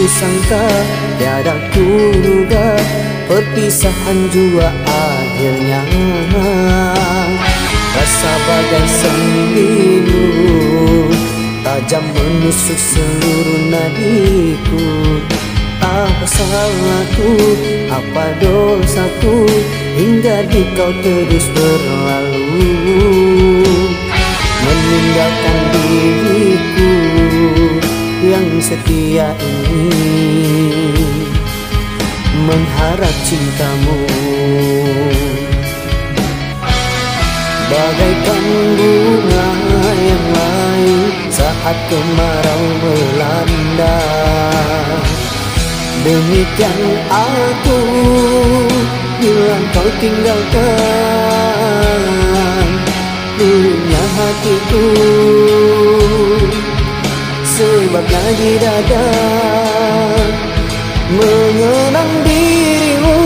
sangka, tiada kuduga, perpisahan jua akhirnya. Rasa bagai sembilu tajam menusuk seluruh nadiku. Apa salahku, apa dosaku, hingga di kau terus berlalu, meninggalkan diriku yang setia ini, mengharap cintamu. Bagaikan bunga yang layu saat kemarau melanda, demikian aku bila kau tinggalkan dunia hatiku. Sebabnya di dada mengenang dirimu.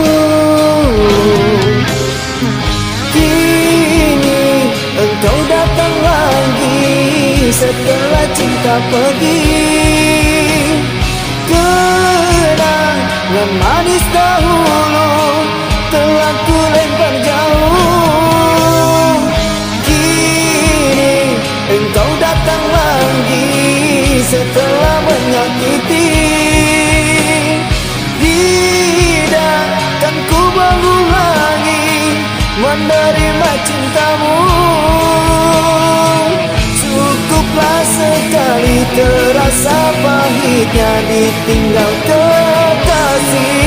Kini engkau datang lagi setelah cinta pergi. Kenangan manis dahulu telah ku lempar jauh. Kini engkau datang lagi setelah menyakiti. Tidak akan ku bangun lagi menerima cintamu. Cukuplah sekali terasa pahitnya ditinggal kekasih.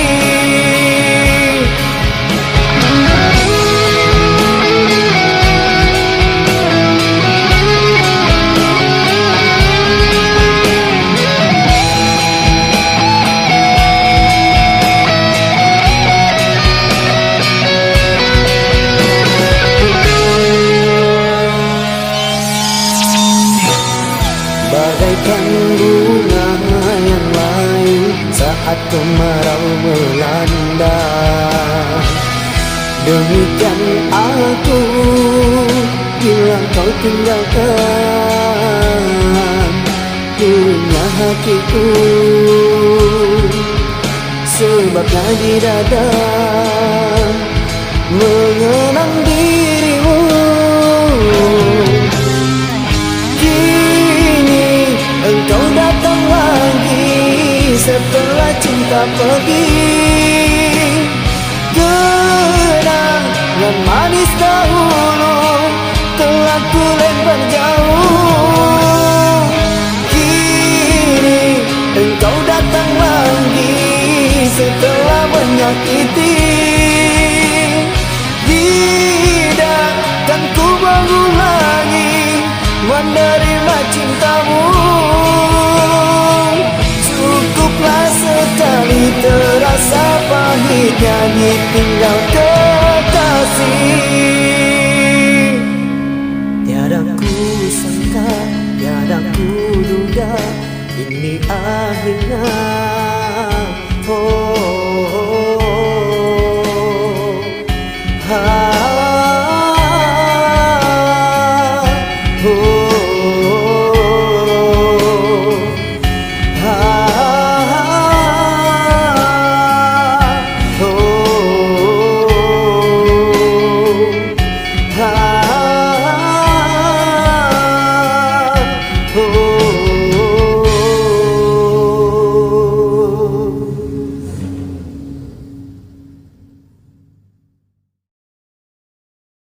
Bagaikan bunga yang layu saat kemarau melanda, demikian aku bila kau tinggalkan dunia hatiku. Sebabnya di dada mengenang dirimu. Engkau datang lagi setelah cinta pergi. Kenangan manis dahulu telah ku lempar jauh. Kini engkau datang lagi setelah menyakiti. Tidak akan ku bangun lagi menerima cintamu. Cukuplah sekali terasa pahitnya ditinggal kekasih.